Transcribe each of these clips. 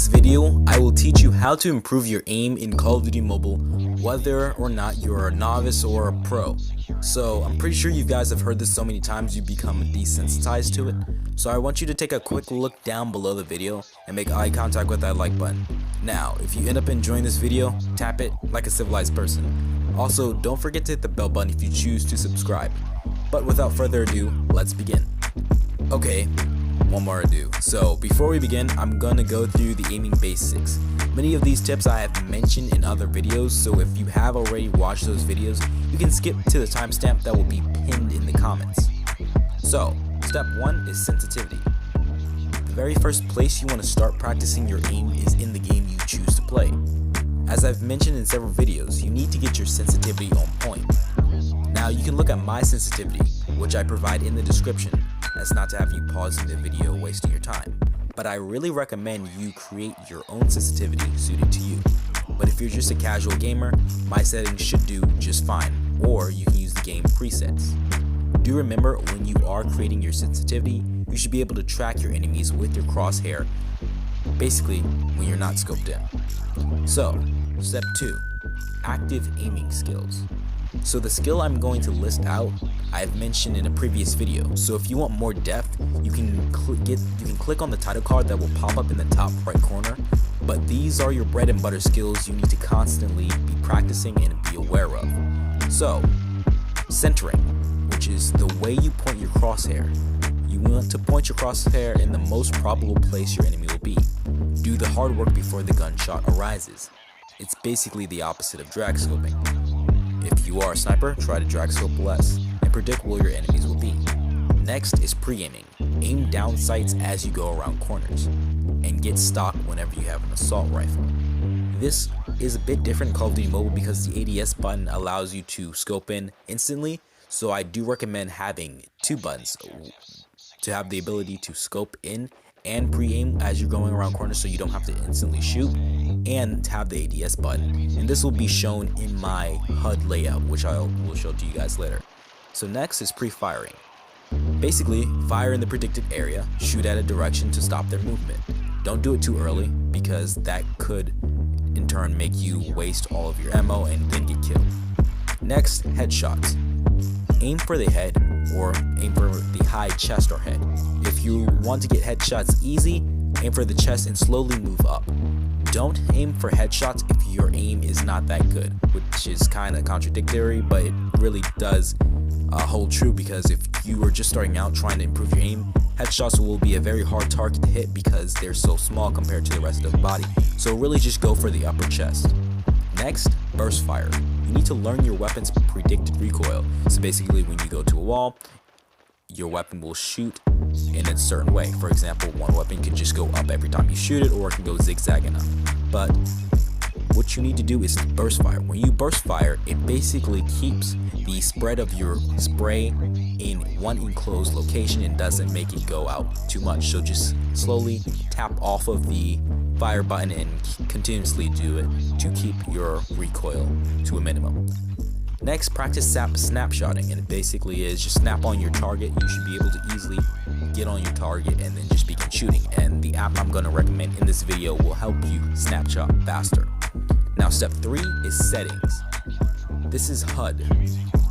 this video, I will teach you how to improve your aim in Call of Duty Mobile, whether or not you're a novice or a pro. So I'm pretty sure you guys have heard this so many times you become desensitized to it. So I want you to take a quick look down below the video and make eye contact with that like button. Now, if you end up enjoying this video, tap it like a civilized person. Also, don't forget to hit the bell button if you choose to subscribe. But without further ado, let's begin. Okay, one more ado. So before we begin, I'm gonna go through the aiming basics. Many of these tips I have mentioned in other videos, so if you have already watched those videos, you can skip to the timestamp that will be pinned in the comments. So, step 1 is sensitivity. The very first place you want to start practicing your aim is in the game you choose to play. As I've mentioned in several videos, you need to get your sensitivity on point. Now you can look at my sensitivity, which I provide in the description, as not to have you pausing the video wasting your time. But I really recommend you create your own sensitivity suited to you. But if you're just a casual gamer, my settings should do just fine, or you can use the game presets. Do remember, when you are creating your sensitivity, you should be able to track your enemies with your crosshair, basically when you're not scoped in. So, step 2, active aiming skills. So the skill I'm going to list out, I've mentioned in a previous video. So if you want more depth, you can click on the title card that will pop up in the top right corner. But these are your bread and butter skills you need to constantly be practicing and be aware of. So, centering, which is the way you point your crosshair. You want to point your crosshair in the most probable place your enemy will be. Do the hard work before the gunshot arises. It's basically the opposite of drag scoping. If you are a sniper, try to drag scope less and predict where your enemies will be. Next is pre-aiming. Aim down sights as you go around corners and get stock whenever you have an assault rifle. This is a bit different in Call of Duty Mobile because the ADS button allows you to scope in instantly, so I do recommend having 2 buttons to have the ability to scope in and pre-aim as you're going around corners so you don't have to instantly shoot, and to have the ADS button. And this will be shown in my HUD layout, which I will show to you guys later. So next is pre-firing. Basically, fire in the predicted area, shoot at a direction to stop their movement. Don't do it too early because that could in turn make you waste all of your ammo and then get killed. Next, headshots. Aim for the head or aim for the high chest or head. If you want to get headshots easy, aim for the chest and slowly move up. Don't aim for headshots if your aim is not that good, which is kind of contradictory, but it really does hold true, because if you are just starting out trying to improve your aim, headshots will be a very hard target to hit because they're so small compared to the rest of the body. So really just go for the upper chest. Next, burst fire. You need to learn your weapon's predicted recoil. So basically when you go to a wall, your weapon will shoot in a certain way. For example, one weapon can just go up every time you shoot it, or it can go zigzagging up. But what you need to do is burst fire. When you burst fire, it basically keeps the spread of your spray in one enclosed location and doesn't make it go out too much. So just slowly tap off of the fire button and continuously do it to keep your recoil to a minimum. Next, practice snapshotting, and it basically is just snap on your target. You should be able to easily get on your target and then just begin shooting. And the app I'm going to recommend in this video will help you snapshot faster. Now, step 3 is settings. This is HUD.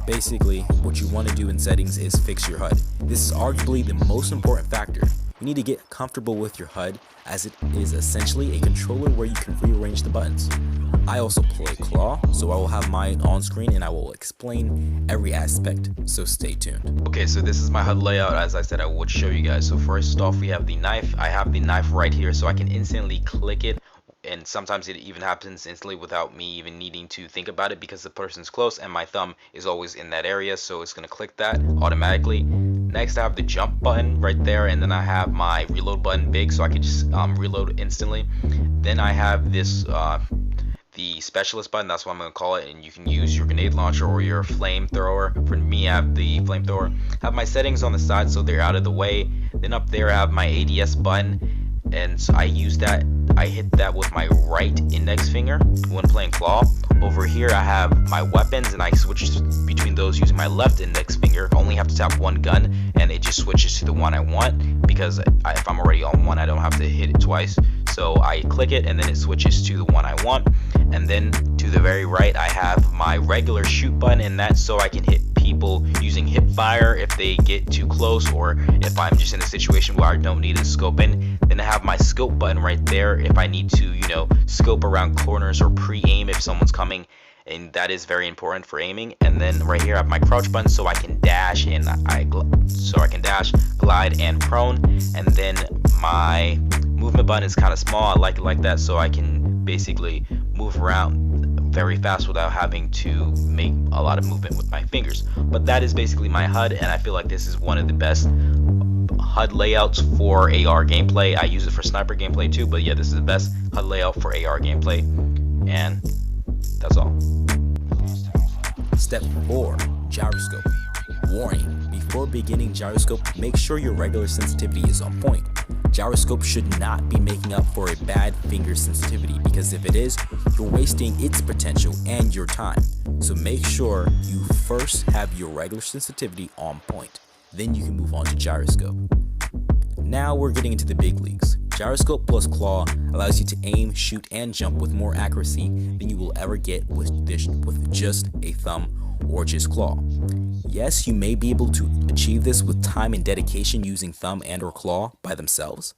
Basically, what you want to do in settings is fix your HUD. This is arguably the most important factor. You need to get comfortable with your HUD, as it is essentially a controller where you can rearrange the buttons. I also play Claw, so I will have mine on screen and I will explain every aspect, so stay tuned. Okay, so this is my HUD layout. As I said, I would show you guys. So first off, we have the knife. I have the knife right here, so I can instantly click it, and sometimes it even happens instantly without me even needing to think about it because the person's close and my thumb is always in that area, so it's going to click that automatically. Next, I have the jump button right there, and then I have my reload button big, so I can just reload instantly. Then I have this the specialist button, that's what I'm going to call it, and you can use your grenade launcher or your flamethrower. For me, I have the flamethrower. I have my settings on the side so they're out of the way. Then up there I have my ADS button, and so I use that. I hit that with my right index finger when playing Claw. Over here I have my weapons, and I switch between those using my left index finger. I only have to tap one gun and it just switches to the one I want, because if I'm already on one I don't have to hit it twice. So I click it and then it switches to the one I want. And then to the very right I have my regular shoot button, and that's so I can hit people using hip fire if they get too close, or if I'm just in a situation where I don't need to scope in. Then I have my scope button right there if I need to, you know, scope around corners or pre-aim if someone's coming, and that is very important for aiming. And then right here I have my crouch button so I can dash and glide and prone. And then my movement button is kind of small. I like it like that so I can basically move around very fast without having to make a lot of movement with my fingers. But that is basically my HUD, and I feel like this is one of the best HUD layouts for AR gameplay. I use it for sniper gameplay too, but yeah, this is the best HUD layout for AR gameplay. And that's all. Step 4. Gyroscope. Warning: before beginning gyroscope, make sure your regular sensitivity is on point. Gyroscope should not be making up for a bad finger sensitivity, because if it is, you're wasting its potential and your time. So make sure you first have your regular sensitivity on point. Then you can move on to gyroscope. Now we're getting into the big leagues. Gyroscope plus claw allows you to aim, shoot, and jump with more accuracy than you will ever get with just a thumb or just claw. Yes, you may be able to achieve this with time and dedication using thumb and or claw by themselves,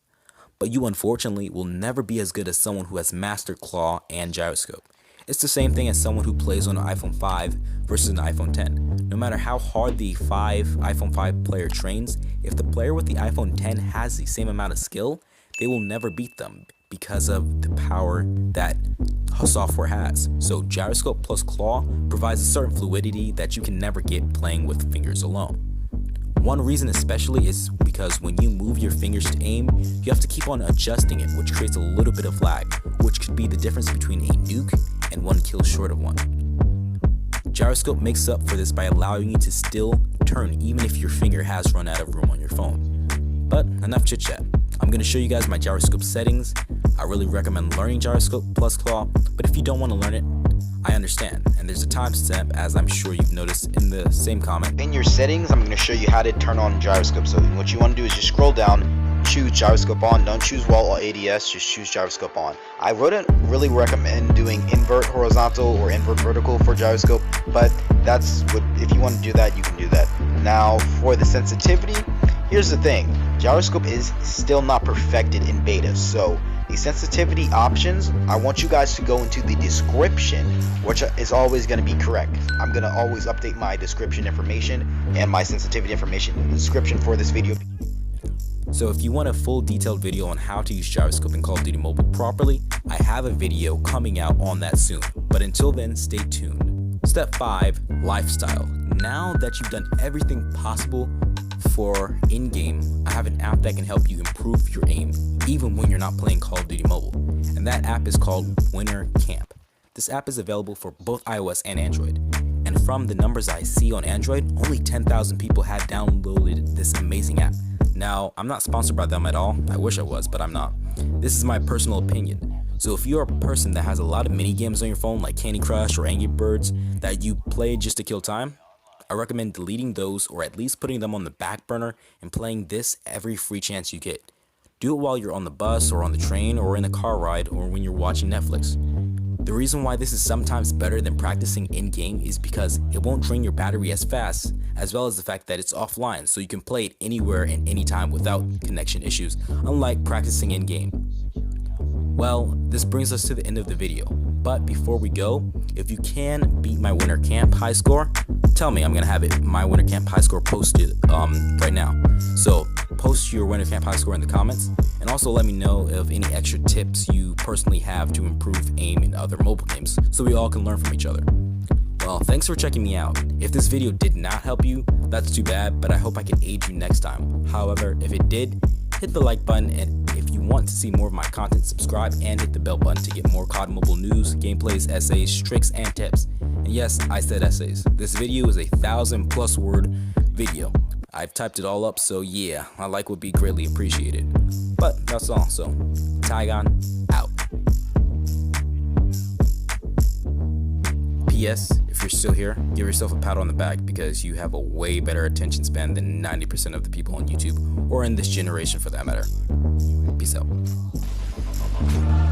but you unfortunately will never be as good as someone who has mastered claw and gyroscope. It's the same thing as someone who plays on an iPhone 5 versus an iPhone 10. No matter how hard the iPhone 5 player trains, if the player with the iPhone 10 has the same amount of skill, they will never beat them because of the power that software has. So gyroscope plus claw provides a certain fluidity that you can never get playing with fingers alone. One reason especially is because when you move your fingers to aim, you have to keep on adjusting it, which creates a little bit of lag, which could be the difference between a nuke and one kill short of one. Gyroscope makes up for this by allowing you to still turn even if your finger has run out of room on your phone. But enough chit chat. I'm going to show you guys my gyroscope settings. I really recommend learning gyroscope plus claw, but if you don't want to learn it, I understand, and there's a timestamp, as I'm sure you've noticed in the same comment. In your settings, I'm going to show you how to turn on gyroscope. So what you want to do is just scroll down, choose gyroscope on. Don't choose wall or ADS, just choose gyroscope on. I wouldn't really recommend doing invert horizontal or invert vertical for gyroscope, but that's what, if you want to do that, you can do that. Now for the sensitivity, here's the thing. Gyroscope is still not perfected in beta, so the sensitivity options, I want you guys to go into the description, which is always going to be correct. I'm going to always update my description information and my sensitivity information in the description for this video. So if you want a full detailed video on how to use gyroscope in Call of Duty Mobile properly, I have a video coming out on that soon. But until then, stay tuned. Step 5. Lifestyle. Now that you've done everything possible for in-game, I have an app that can help you improve your aim even when you're not playing Call of Duty Mobile, and that app is called Winter Camp. This app is available for both iOS and Android, and from the numbers I see on Android, only 10,000 people have downloaded this amazing app. Now, I'm not sponsored by them at all. I wish I was, but I'm not. This is my personal opinion. So if you're a person that has a lot of mini games on your phone like Candy Crush or Angry Birds that you play just to kill time, I recommend deleting those or at least putting them on the back burner and playing this every free chance you get. Do it while you're on the bus or on the train or in a car ride or when you're watching Netflix. The reason why this is sometimes better than practicing in-game is because it won't drain your battery as fast, as well as the fact that it's offline, so you can play it anywhere and anytime without connection issues, unlike practicing in-game. Well, this brings us to the end of the video, but before we go, if you can beat my Winter Camp high score, tell me. I'm gonna have my Winter Camp high score posted right now. So post your Winter Camp high score in the comments, and also let me know of any extra tips you personally have to improve aim in other mobile games, so we all can learn from each other. Well, thanks for checking me out. If this video did not help you, that's too bad, but I hope I can aid you next time. However, if it did, hit the like button, and if you want to see more of my content, subscribe and hit the bell button to get more COD Mobile news, gameplays, essays, tricks, and tips. And yes, I said essays. This video is a 1,000+ word video. I've typed it all up, so yeah, a like would be greatly appreciated. But that's all, so Tygon out. P.S. If you're still here, give yourself a pat on the back because you have a way better attention span than 90% of the people on YouTube, or in this generation for that matter. Peace out. Bye.